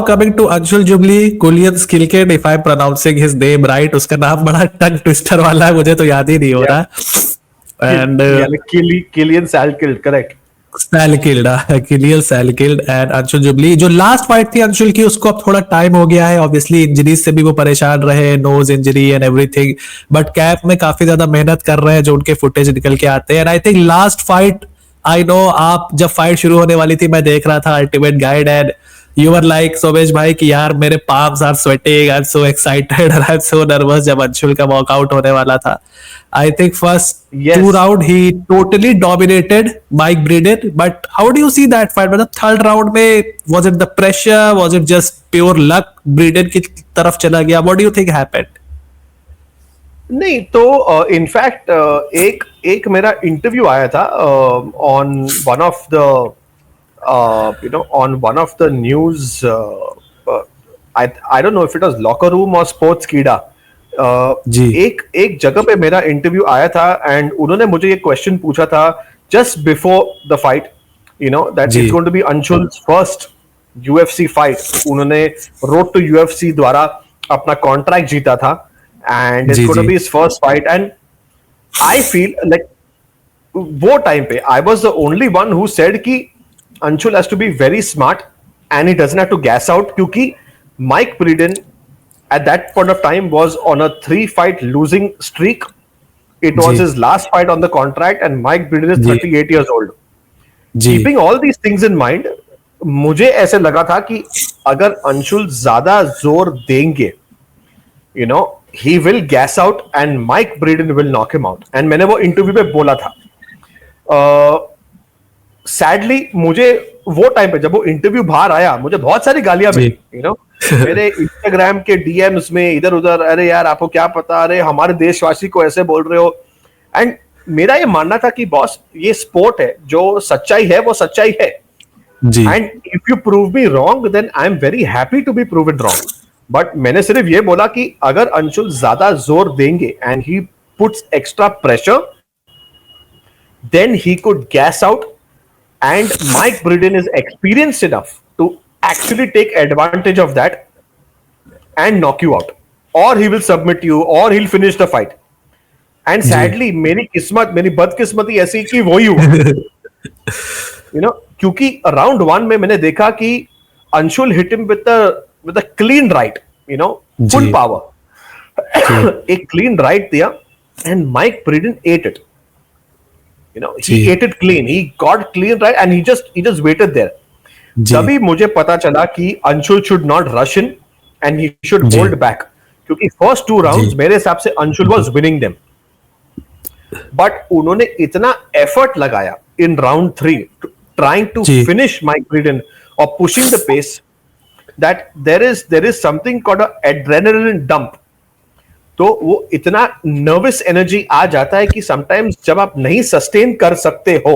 coming to Anshul Jubli, Kulian Skilkid, if I'm pronouncing his name right, उसका नाम बड़ा tongue twister वाला है, मुझे तो याद ही नहीं हो रहा. And Killian Salkeld, correct. Salkeld, Killian Salkeld and Anshul Jubli. जो लास्ट फाइट थी अंशुल की, उसको अब थोड़ा टाइम हो गया है. ऑब्वियसली इंजरीज से भी वो परेशान रहे, nose injury and everything, but camp में काफी ज्यादा मेहनत कर रहे हैं, जो उनके फुटेज निकल के आते हैं. And I think last fight, I know आप जब फाइट शुरू होने वाली थी, मैं देख रहा था ultimate guide and you are like Somesh भाई कि यार मेरे palms are sweating, I am so excited, I am so nervous जब अंशुल का वॉकआउट होने वाला था. I think first two round he totally dominated Mike Breeden, but how do you see that fight? मतलब third round में was it the pressure, was it just pure luck? Breeden की तरफ चला गया. What do you think happened? नहीं तो in fact एक मेरा इंटरव्यू आया था on one of the on one of the news. I don't know if it was Locker Room or Sportskeeda. एक जगह पे मेरा इंटरव्यू आया था एंड उन्होंने मुझे ये क्वेश्चन पूछा था just before the fight, that it's going to be Anshul's first UFC fight. उन्होंने रोड टू यूएफसी द्वारा अपना कॉन्ट्रैक्ट जीता था and it's going to be his first fight. And I feel like वो टाइम पे I was the only one who said कि Anshul has to be very smart and he doesn't have to gas out, क्योंकि Mike Breeden at that point of time was on a 3-fight losing streak. It was his last fight on the contract and Mike Breeden is 38 years old. Keeping all these things in mind, मुझे ऐसे लगा था कि अगर अंशुल ज्यादा जोर देंगे, he will gas out and Mike Breeden will knock him out. And मैंने वो इंटरव्यू में बोला था. सैडली मुझे वो टाइम पे जब वो इंटरव्यू बाहर आया, मुझे बहुत सारी गालियां मिली, मेरे इंस्टाग्राम के डीएम्स में इधर उधर, अरे यार आपको क्या पता, अरे हमारे देशवासी को ऐसे बोल रहे हो. एंड मेरा ये मानना था कि बॉस ये स्पोर्ट है, जो सच्चाई है वो सच्चाई है. And if you prove me wrong then I am very happy to be proven wrong. But मैंने सिर्फ ये बोला कि अगर अंशुल ज्यादा जोर देंगे and he puts extra pressure, then he could gas out. And Mike Breeden is experienced enough to actually take advantage of that and knock you out, or he will submit you, or he'll finish the fight. And sadly, मेरी बदकिस्मती ऐसी कि वही हुआ. क्योंकि round 1 में मैंने देखा कि Anshul hit him with a clean right, full power. एक clean right दिया and Mike Breeden ate it. He ate it clean. He got clean right and he just waited there. तभी मुझे पता चला कि Anshul should not rush in and he should hold back. क्योंकि first 2 rounds मेरे हिसाब से Anshul was winning them. But उन्होंने इतना effort लगाया in round 3 trying to finish Mike Breeden or pushing the pace that there is something called a adrenaline dump. तो वो इतना नर्वस एनर्जी आ जाता है कि समटाइम्स जब आप नहीं सस्टेन कर सकते हो,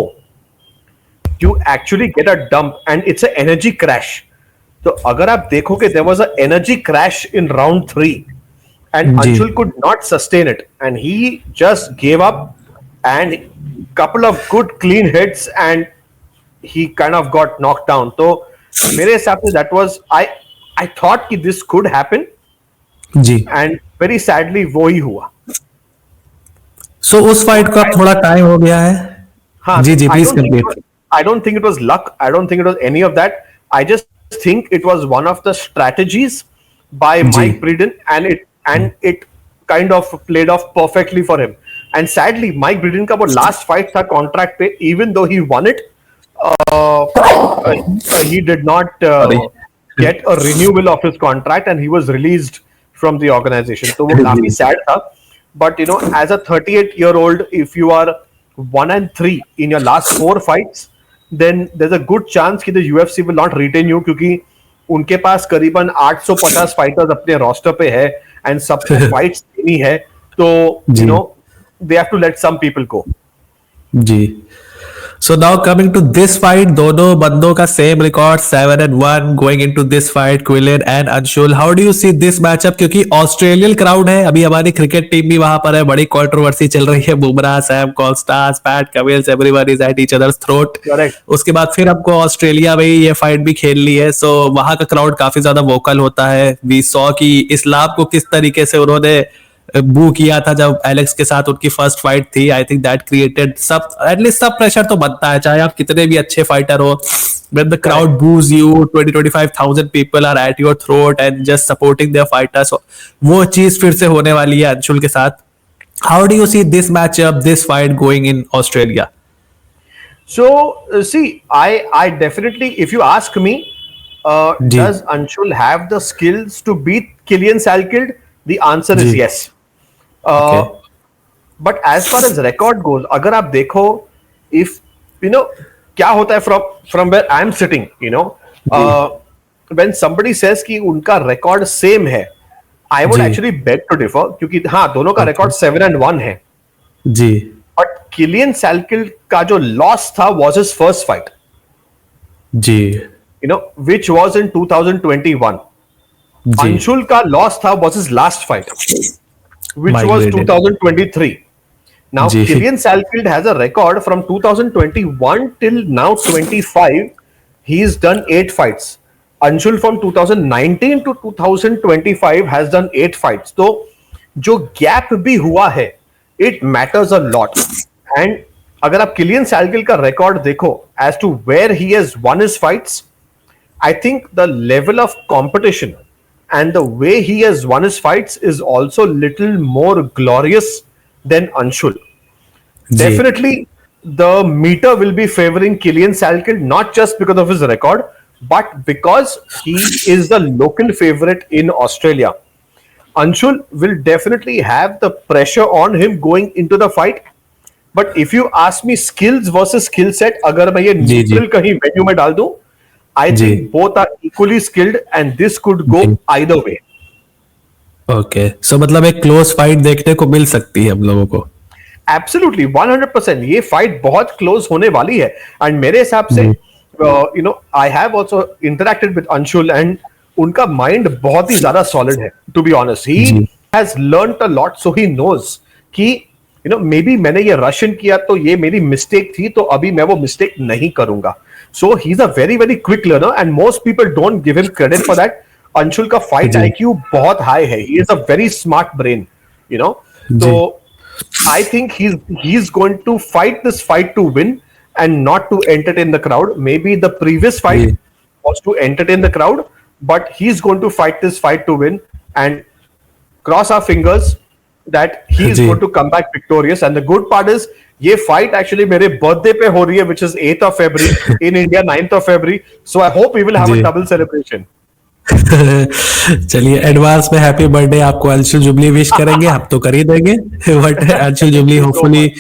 you actually get a dump and it's a energy crash. तो अगर आप देखोगे there was a energy crash in round 3 and Anshul could not sustain it and he just give up and couple of good clean hits and he kind of got knocked down. तो मेरे हिसाब से that was I thought कि this could happen and very sadly वो ही हुआ. सो उस fight को अब थोड़ा टाइम हो गया है. हाँ, जी please complete. I don't think it was luck. I don't think it was any of that. I just think it was one of the strategies by Mike Breeden, and it kind of played off perfectly for him. And sadly, Mike Breeden का वो last fight था contract पे, even though he won it, he did not get a renewal of his contract, and he was released from the organization. So वो काफी sad था. But as a 38-year-old, if you are 1-3 in your last 4 fights, then there's a good chance कि the UFC will not retain you, क्योंकि उनके पास करीबन 850 fighters अपने roster पे है and सबको फाइट्स देनी है. तो they have to let some people go. Ji So now coming to this fight, दोनों बंदों का same record 7-1 going into this fight, Quillan and Anshul. How do you see this matchup? क्योंकि ऑस्ट्रेलियन क्राउड है, अभी हमारी क्रिकेट टीम भी वहां पर है, बड़ी कंट्रोवर्सी चल रही है. Bumrah, Sam Constance, PAT Cummins, everyone is at each others throat. Correct. उसके बाद फिर हमको ऑस्ट्रेलिया में ही ये फाइट भी खेल ली है, सो वहां का क्राउड काफी ज्यादा वोकल होता है. वी सॉ कि इस्लाम को किस तरीके से उन्होंने बू किया था जब एलेक्स के साथ उनकी फर्स्ट फाइट थी. आई थिंक दैट क्रिएटेड सब, एटलीस्ट सब प्रेशर तो बनता है, चाहे आप कितने भी अच्छे फाइटर हो. When the crowd boos you, 20-25,000 people are at your throat and just supporting their fighters. So, वो चीज फिर से होने वाली है अंशुल के साथ. How do you see this matchup, this fight going in Australia? So see, I definitely, if you ask me, ji. does Anshul have the skills to beat Killian Salkild? The answer is ji. yes. But as far as record goes, अगर आप देखो, if you know क्या होता है from where I'm sitting, you know, when somebody says कि उनका record same है, I would ji. actually beg to differ, क्योंकि हाँ दोनों का record 7-1 है. जी. But Killian Salkild का जो loss था was his first fight, ji. you know, which was in 2021. Ji. Anshul ka loss tha was his last fight, which was Migrated. 2023. Now ji. Killian Salkild has a record from 2021 till now 25. He's done 8 fights. Anshul from 2019 to 2025 has done 8 fights. तो जो gap भी हुआ है, it matters a lot. And अगर आप Killian Salkild का record देखो as to where he has won his fights, I think the level of competition and the way he has won his fights is also little more glorious than Anshul. Ji. Definitely, the meter will be favoring Killian Salkild, not just because of his record, but because he is the local favorite in Australia. Anshul will definitely have the pressure on him going into the fight. But if you ask me skills versus skill set, अगर मैं ये जी, जी. neutral कहीं venue में डाल दूं, I जी. think both are equally skilled and this could go जी. either way. Okay, so मतलब एक क्लोज फाइट देखने को मिल सकती है हम लोगों को. Absolutely, 100%. ये फाइट बहुत क्लोज होने वाली है. एंड मेरे हिसाब से you know I have also interacted with Anshul and उनका माइंड बहुत ही ज्यादा सॉलिड है. टू बी ऑनेस्ट, ही जी. Has learned a lot, so he knows कि यू नो मे बी मैंने ये रशियन किया तो ये मेरी मिस्टेक थी, तो अभी मैं वो मिस्टेक नहीं करूंगा. So he is a very very quick learner and most people don't give him credit for that. Anshul का फाइट जी. आईक्यू बहुत हाई है. He is a very smart brain, you know. तो I think he's going to fight this fight to win and not to entertain the crowd. Maybe the previous fight Yeah. was to entertain the crowd, but he's going to fight this fight to win and cross our fingers that he is जी. going to come back victorious. And the good part is, ये fight actually मेरे birthday पे हो रही है, which is 8th of February in India, 9th of February. So I hope we will have जी. a double celebration. चलिए, advance में happy birthday. आपको अंशुल जुबली विश करेंगे, हम तो कर ही देंगे. But Anshul jubilee hopefully